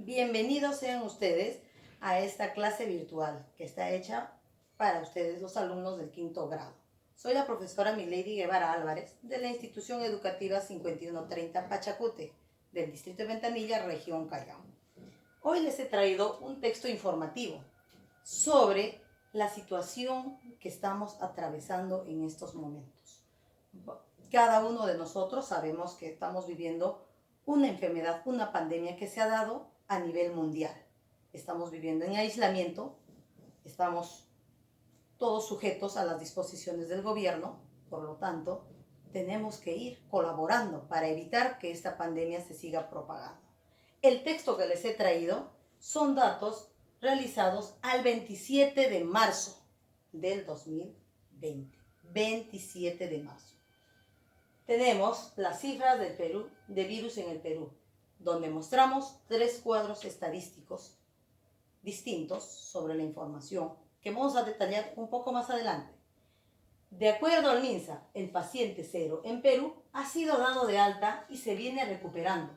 Bienvenidos sean ustedes a esta clase virtual que está hecha para ustedes, los alumnos del quinto grado. Soy la profesora Milady Guevara Álvarez de la Institución Educativa 5130 Pachacute, del Distrito de Ventanilla, Región Callao. Hoy les he traído un texto informativo sobre la situación que estamos atravesando en estos momentos. Cada uno de nosotros sabemos que estamos viviendo una enfermedad, una pandemia que se ha dado a nivel mundial. Estamos viviendo en aislamiento, estamos todos sujetos a las disposiciones del gobierno, por lo tanto, tenemos que ir colaborando para evitar que esta pandemia se siga propagando. El texto que les he traído son datos realizados al 27 de marzo del 2020. 27 de marzo. Tenemos las cifras del Perú, de virus en el Perú, donde mostramos 3 cuadros estadísticos distintos sobre la información que vamos a detallar un poco más adelante. De acuerdo al MINSA, el paciente cero en Perú ha sido dado de alta y se viene recuperando.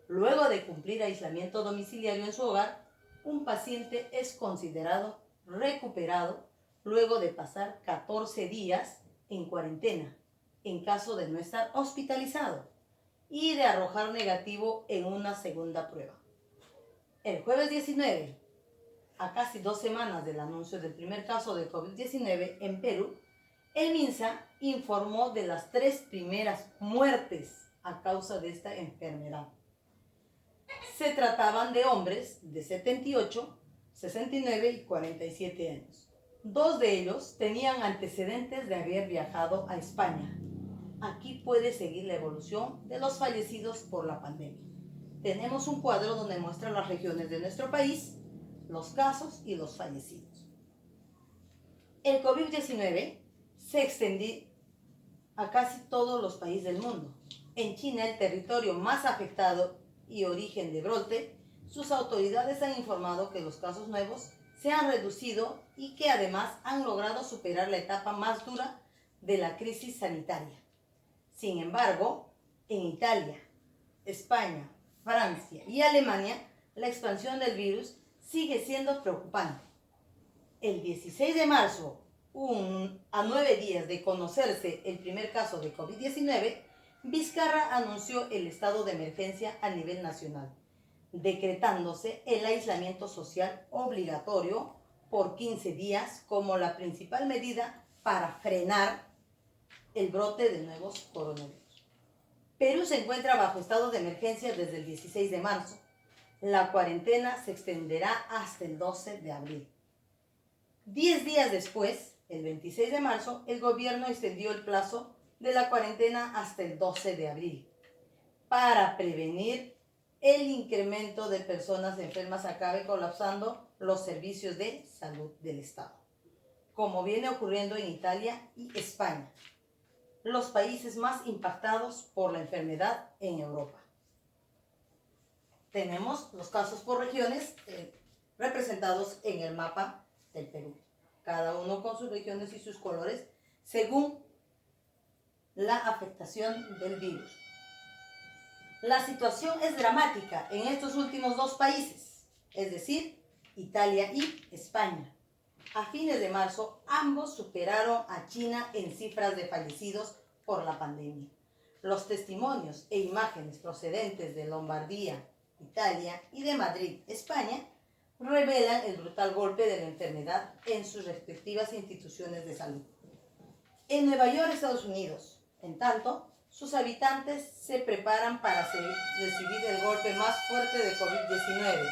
Luego de cumplir aislamiento domiciliario en su hogar, un paciente es considerado recuperado luego de pasar 14 días en cuarentena, en caso de no estar hospitalizado y de arrojar negativo en una segunda prueba. El jueves 19, a casi 2 semanas del anuncio del primer caso de COVID-19 en Perú, el MINSA informó de las 3 primeras muertes a causa de esta enfermedad. Se trataban de hombres de 78, 69 y 47 años. 2 de ellos tenían antecedentes de haber viajado a España. Aquí puede seguir la evolución de los fallecidos por la pandemia. Tenemos un cuadro donde muestra las regiones de nuestro país, los casos y los fallecidos. El COVID-19 se extendió a casi todos los países del mundo. En China, el territorio más afectado y origen de brote, sus autoridades han informado que los casos nuevos se han reducido y que además han logrado superar la etapa más dura de la crisis sanitaria. Sin embargo, en Italia, España, Francia y Alemania, la expansión del virus sigue siendo preocupante. El 16 de marzo, a 9 días de conocerse el primer caso de COVID-19, Vizcarra anunció el estado de emergencia a nivel nacional, decretándose el aislamiento social obligatorio por 15 días como la principal medida para frenar el brote de nuevos coronavirus. Perú se encuentra bajo estado de emergencia desde el 16 de marzo. La cuarentena se extenderá hasta el 12 de abril. 10 días después, el 26 de marzo, el gobierno extendió el plazo de la cuarentena hasta el 12 de abril para prevenir el incremento de personas enfermas acabe colapsando los servicios de salud del Estado, como viene ocurriendo en Italia y España, los países más impactados por la enfermedad en Europa. Tenemos los casos por regiones representados en el mapa del Perú, cada uno con sus regiones y sus colores según la afectación del virus. La situación es dramática en estos últimos 2 países, es decir, Italia y España. A fines de marzo, ambos superaron a China en cifras de fallecidos por la pandemia. Los testimonios e imágenes procedentes de Lombardía, Italia, y de Madrid, España, revelan el brutal golpe de la enfermedad en sus respectivas instituciones de salud. En Nueva York, Estados Unidos, en tanto, sus habitantes se preparan para recibir el golpe más fuerte de COVID-19.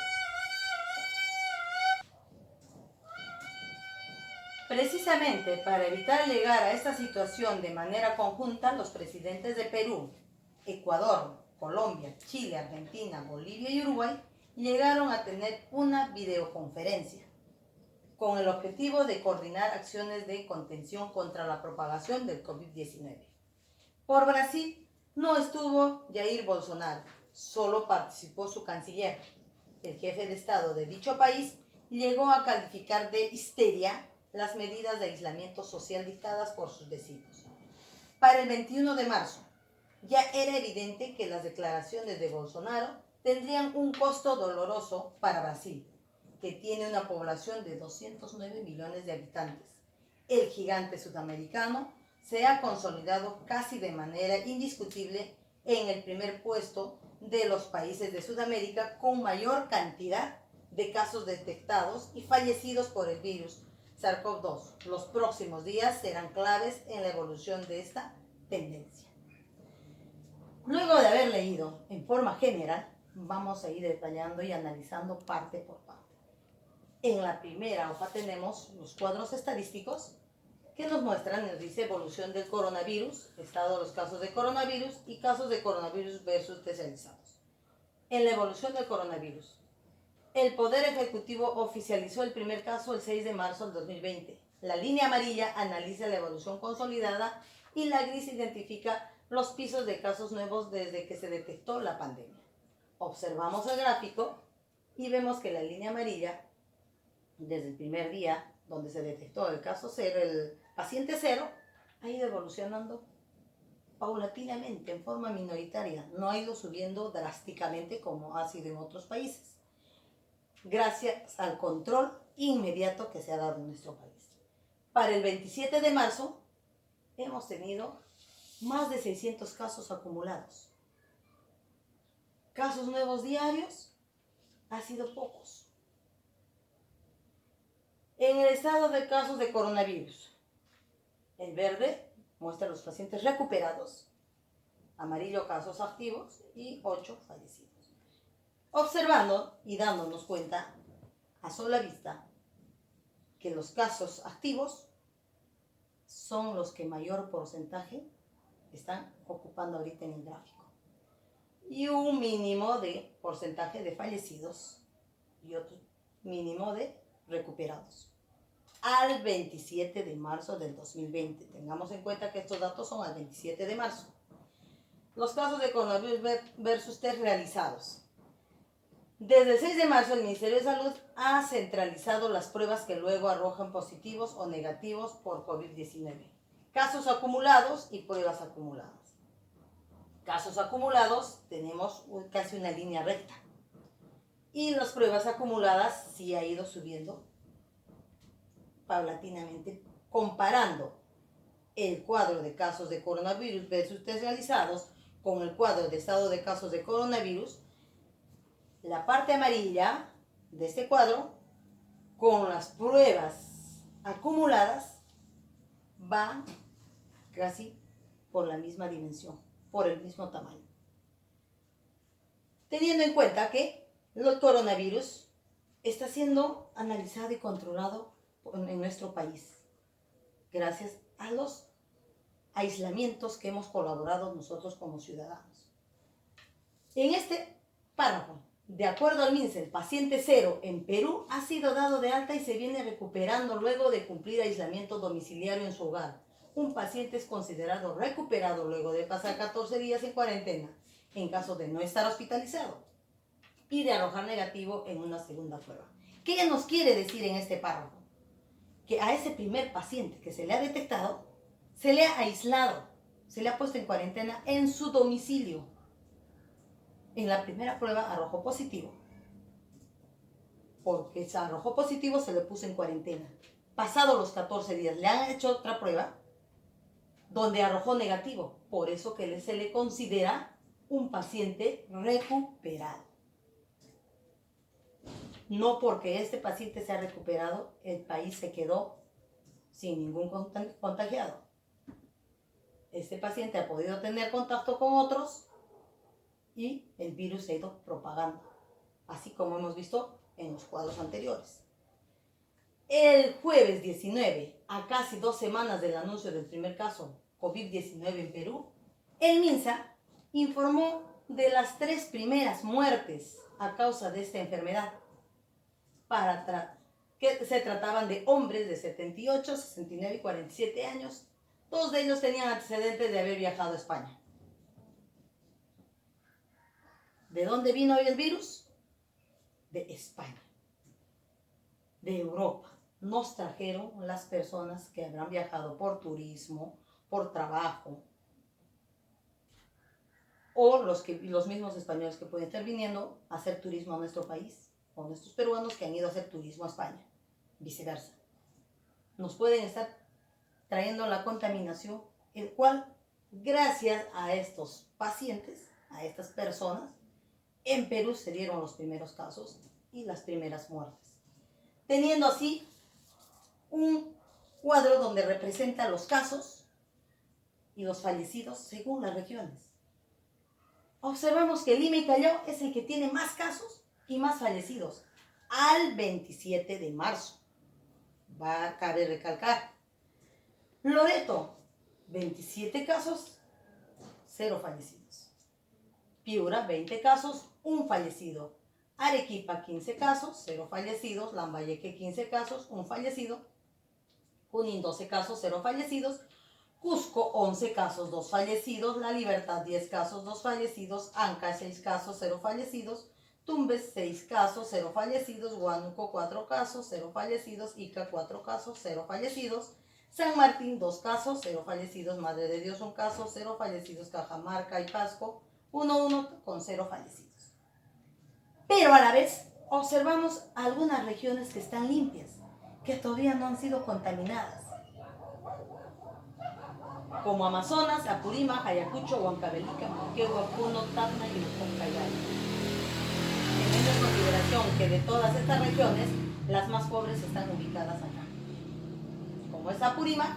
Precisamente para evitar llegar a esta situación de manera conjunta, los presidentes de Perú, Ecuador, Colombia, Chile, Argentina, Bolivia y Uruguay llegaron a tener una videoconferencia con el objetivo de coordinar acciones de contención contra la propagación del COVID-19. Por Brasil no estuvo Jair Bolsonaro, solo participó su canciller. El jefe de Estado de dicho país llegó a calificar de histeria las medidas de aislamiento social dictadas por sus vecinos. Para el 21 de marzo, ya era evidente que las declaraciones de Bolsonaro tendrían un costo doloroso para Brasil, que tiene una población de 209 millones de habitantes. El gigante sudamericano se ha consolidado casi de manera indiscutible en el primer puesto de los países de Sudamérica con mayor cantidad de casos detectados y fallecidos por el virus SARS-CoV-2. Los próximos días serán claves en la evolución de esta tendencia. Luego de haber leído en forma general, vamos a ir detallando y analizando parte por parte. En la primera hoja tenemos los cuadros estadísticos que nos muestran, nos dice evolución del coronavirus, estado de los casos de coronavirus y casos de coronavirus versus especializados. En la evolución del coronavirus, el Poder Ejecutivo oficializó el primer caso el 6 de marzo del 2020. La línea amarilla analiza la evolución consolidada y la gris identifica los pisos de casos nuevos desde que se detectó la pandemia. Observamos el gráfico y vemos que la línea amarilla, desde el primer día donde se detectó el caso cero, el paciente cero, ha ido evolucionando paulatinamente, en forma minoritaria. No ha ido subiendo drásticamente como ha sido en otros países, gracias al control inmediato que se ha dado en nuestro país. Para el 27 de marzo hemos tenido más de 600 casos acumulados. Casos nuevos diarios ha sido pocos. En el estado de casos de coronavirus, el verde muestra los pacientes recuperados, amarillo casos activos y 8 fallecidos. Observando y dándonos cuenta a sola vista que los casos activos son los que mayor porcentaje están ocupando ahorita en el gráfico. Y un mínimo de porcentaje de fallecidos y otro mínimo de recuperados. Al 27 de marzo del 2020. Tengamos en cuenta que estos datos son al 27 de marzo. Los casos de coronavirus versus test realizados. Desde el 6 de marzo, el Ministerio de Salud ha centralizado las pruebas que luego arrojan positivos o negativos por COVID-19. Casos acumulados y pruebas acumuladas. Casos acumulados, tenemos casi una línea recta. Y las pruebas acumuladas sí ha ido subiendo paulatinamente, comparando el cuadro de casos de coronavirus versus test realizados con el cuadro de estado de casos de coronavirus. La parte amarilla de este cuadro, con las pruebas acumuladas, va casi por la misma dimensión, por el mismo tamaño. Teniendo en cuenta que el coronavirus está siendo analizado y controlado en nuestro país, gracias a los aislamientos que hemos colaborado nosotros como ciudadanos. En este párrafo, de acuerdo al MINSA, el paciente cero en Perú ha sido dado de alta y se viene recuperando luego de cumplir aislamiento domiciliario en su hogar. Un paciente es considerado recuperado luego de pasar 14 días en cuarentena, en caso de no estar hospitalizado y de arrojar negativo en una segunda prueba. ¿Qué nos quiere decir en este párrafo? Que a ese primer paciente que se le ha detectado, se le ha aislado, se le ha puesto en cuarentena en su domicilio. En la primera prueba arrojó positivo. Porque se arrojó positivo, se le puso en cuarentena. Pasados los 14 días, le han hecho otra prueba donde arrojó negativo. Por eso que se le considera un paciente recuperado. No porque este paciente se ha recuperado, el país se quedó sin ningún contagiado. Este paciente ha podido tener contacto con otros y el virus se ha ido propagando, así como hemos visto en los cuadros anteriores. El jueves 19, a casi 2 semanas del anuncio del primer caso COVID-19 en Perú, el MINSA informó de las 3 primeras muertes a causa de esta enfermedad, que se trataban de hombres de 78, 69 y 47 años. 2 de ellos tenían antecedentes de haber viajado a España. ¿De dónde vino hoy el virus? De España, de Europa. Nos trajeron las personas que habrán viajado por turismo, por trabajo. o los mismos españoles que pueden estar viniendo a hacer turismo a nuestro país, o nuestros peruanos que han ido a hacer turismo a España, viceversa. Nos pueden estar trayendo la contaminación, el cual, gracias a estos pacientes, a estas personas, en Perú se dieron los primeros casos y las primeras muertes, teniendo así un cuadro donde representa los casos y los fallecidos según las regiones. Observamos que Lima y Callao es el que tiene más casos y más fallecidos al 27 de marzo. Cabe recalcar. Loreto, 27 casos, 0 fallecidos. Piura, 20 casos, 1 fallecido. Arequipa, 15 casos, 0 fallecidos. Lambayeque, 15 casos, 1 fallecido. Junín, 12 casos, 0 fallecidos. Cusco, 11 casos, 2 fallecidos. La Libertad, 10 casos, 2 fallecidos. Anca, 6 casos, 0 fallecidos. Tumbes, 6 casos, 0 fallecidos. Huánuco, 4 casos, 0 fallecidos. Ica, 4 casos, 0 fallecidos. San Martín, 2 casos, 0 fallecidos. Madre de Dios, 1 caso, 0 fallecidos. Cajamarca y Pasco, 1 con 0 fallecidos. Pero a la vez observamos algunas regiones que están limpias, que todavía no han sido contaminadas, como Amazonas, Apurímac, Ayacucho, Huancavelica, Moquegua, Puno, Tacna y Ucayali. Teniendo en consideración que de todas estas regiones, las más pobres están ubicadas acá, como es Apurímac,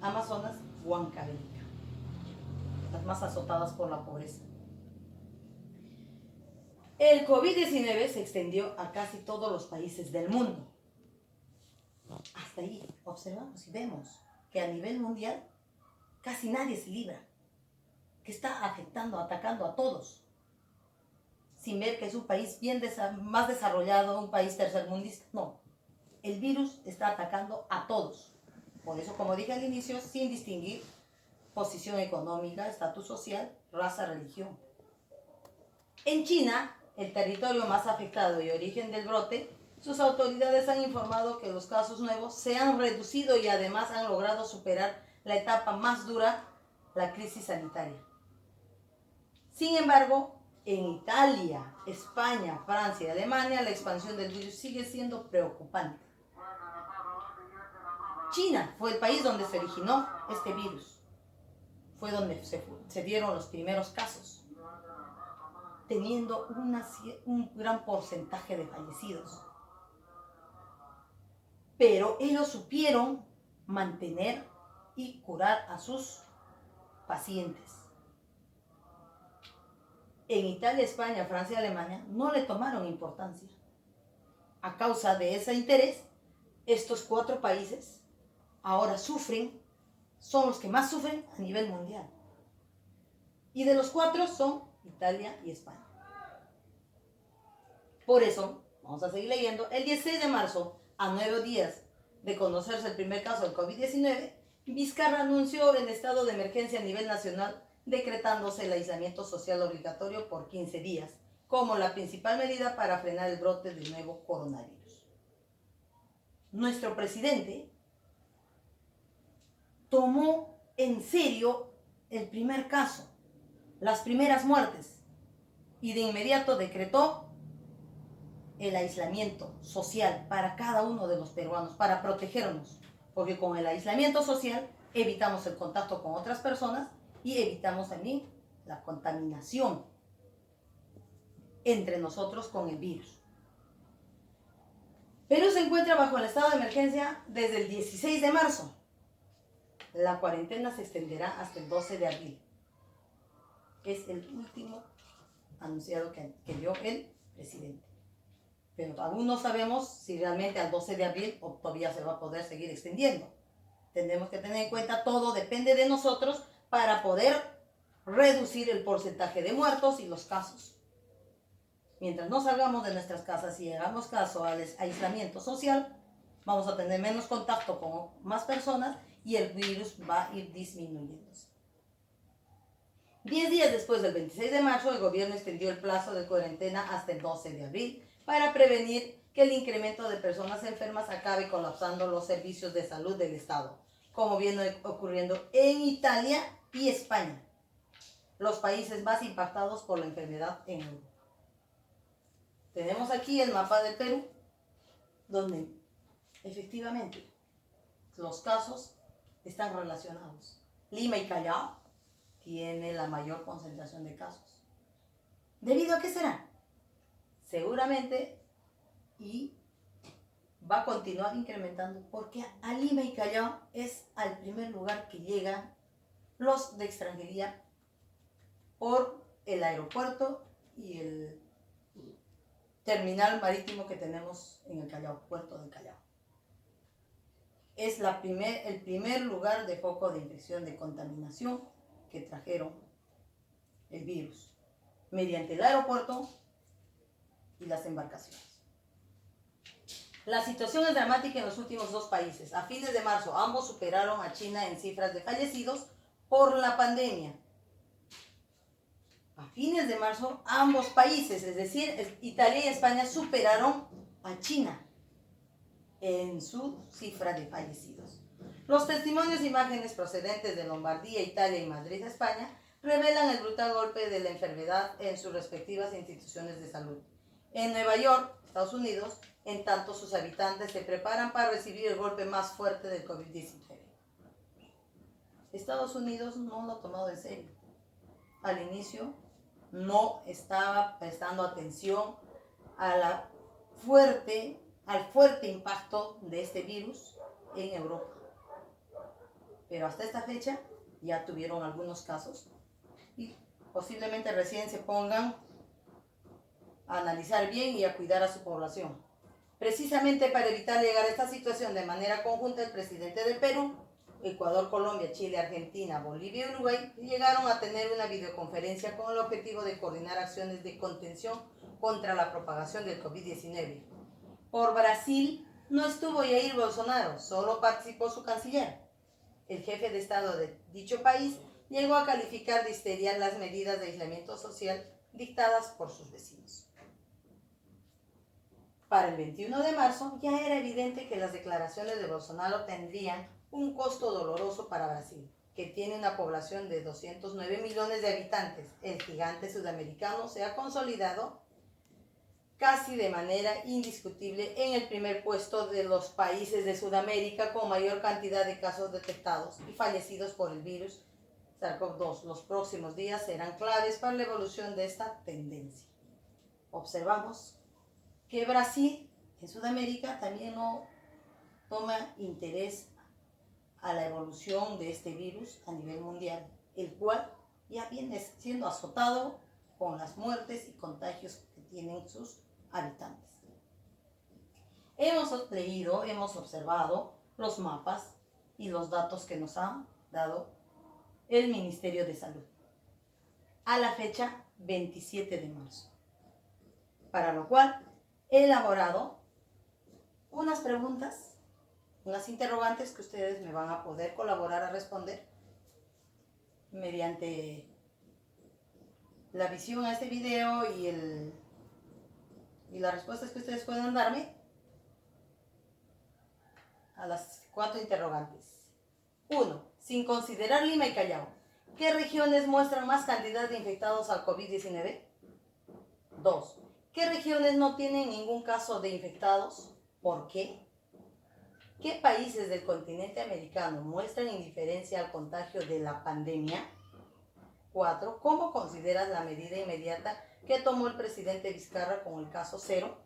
Amazonas, Huancavelica, las más azotadas por la pobreza. El COVID-19 se extendió a casi todos los países del mundo. Hasta ahí observamos y vemos que a nivel mundial casi nadie se libra, que está afectando, atacando a todos, sin ver que es un país más desarrollado, un país tercermundista. No, el virus está atacando a todos. Por eso, como dije al inicio, sin distinguir posición económica, estatus social, raza, religión. En China, el territorio más afectado y origen del brote, sus autoridades han informado que los casos nuevos se han reducido y además han logrado superar la etapa más dura, la crisis sanitaria. Sin embargo, en Italia, España, Francia y Alemania, la expansión del virus sigue siendo preocupante. China fue el país donde se originó este virus. Fue donde se dieron los primeros casos, teniendo un gran porcentaje de fallecidos. Pero ellos supieron mantener y curar a sus pacientes. En Italia, España, Francia y Alemania no le tomaron importancia. A causa de ese interés, estos 4 países ahora son los que más sufren a nivel mundial. Y de los 4 son Italia y España. Por eso, vamos a seguir leyendo, el 16 de marzo, a 9 días de conocerse el primer caso del COVID-19, Vizcarra anunció el estado de emergencia a nivel nacional, decretándose el aislamiento social obligatorio por 15 días, como la principal medida para frenar el brote del nuevo coronavirus. Nuestro presidente tomó en serio el primer caso, las primeras muertes, y de inmediato decretó el aislamiento social para cada uno de los peruanos, para protegernos, porque con el aislamiento social evitamos el contacto con otras personas y evitamos también la contaminación entre nosotros con el virus. Perú se encuentra bajo el estado de emergencia desde el 16 de marzo. La cuarentena se extenderá hasta el 12 de abril. Es el último anunciado que dio el presidente. Pero aún no sabemos si realmente al 12 de abril o todavía se va a poder seguir extendiendo. Tenemos que tener en cuenta, todo depende de nosotros para poder reducir el porcentaje de muertos y los casos. Mientras no salgamos de nuestras casas y hagamos caso al aislamiento social, vamos a tener menos contacto con más personas y el virus va a ir disminuyéndose. 10 días después del 26 de marzo, el gobierno extendió el plazo de cuarentena hasta el 12 de abril para prevenir que el incremento de personas enfermas acabe colapsando los servicios de salud del Estado, como viene ocurriendo en Italia y España. los países más impactados por la enfermedad en Europa. Tenemos aquí el mapa del Perú, donde efectivamente los casos están relacionados. Lima y Callao tiene la mayor concentración de casos. ¿Debido a qué será? Seguramente, y va a continuar incrementando, porque a Lima y Callao es al primer lugar que llegan los de extranjería por el aeropuerto y el terminal marítimo que tenemos en el Callao, puerto del Callao. Es el primer lugar de foco de infección, de contaminación que trajeron el virus mediante el aeropuerto y las embarcaciones. La situación es dramática en los últimos dos países. A fines de marzo, ambos superaron a China en cifras de fallecidos por la pandemia. A fines de marzo, ambos países, es decir, Italia y España, superaron a China en su cifra de fallecidos. Los testimonios e imágenes procedentes de Lombardía, Italia y Madrid, España, revelan el brutal golpe de la enfermedad en sus respectivas instituciones de salud. En Nueva York, Estados Unidos, en tanto sus habitantes se preparan para recibir el golpe más fuerte del COVID-19. Estados Unidos no lo ha tomado en serio. Al inicio no estaba prestando atención al fuerte impacto de este virus en Europa. Pero hasta esta fecha ya tuvieron algunos casos y posiblemente recién se pongan a analizar bien y a cuidar a su población. Precisamente para evitar llegar a esta situación de manera conjunta, el presidente del Perú, Ecuador, Colombia, Chile, Argentina, Bolivia y Uruguay llegaron a tener una videoconferencia con el objetivo de coordinar acciones de contención contra la propagación del COVID-19. Por Brasil no estuvo Jair Bolsonaro, solo participó su canciller. El jefe de Estado de dicho país llegó a calificar de histeria las medidas de aislamiento social dictadas por sus vecinos. Para el 21 de marzo ya era evidente que las declaraciones de Bolsonaro tendrían un costo doloroso para Brasil, que tiene una población de 209 millones de habitantes. El gigante sudamericano se ha consolidado casi de manera indiscutible en el primer puesto de los países de Sudamérica con mayor cantidad de casos detectados y fallecidos por el virus SARS-CoV-2. Los próximos días serán claves para la evolución de esta tendencia. Observamos que Brasil en Sudamérica también no toma interés a la evolución de este virus a nivel mundial, el cual ya viene siendo azotado con las muertes y contagios que tienen sus habitantes. Hemos leído, hemos observado los mapas y los datos que nos ha dado el Ministerio de Salud a la fecha 27 de marzo, para lo cual he elaborado unas preguntas, unas interrogantes que ustedes me van a poder colaborar a responder mediante la visión a este video y las respuestas que ustedes puedan darme a las 4 interrogantes. 1. Sin considerar Lima y Callao, ¿qué regiones muestran más cantidad de infectados al COVID-19? 2. ¿Qué regiones no tienen ningún caso de infectados? ¿Por qué? ¿Qué países del continente americano muestran indiferencia al contagio de la pandemia? 4. ¿Cómo consideras la medida inmediata que tomó el presidente Vizcarra con el caso cero?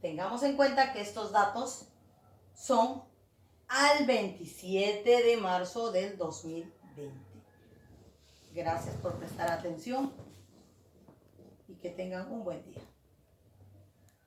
Tengamos en cuenta que estos datos son al 27 de marzo del 2020. Gracias por prestar atención y que tengan un buen día.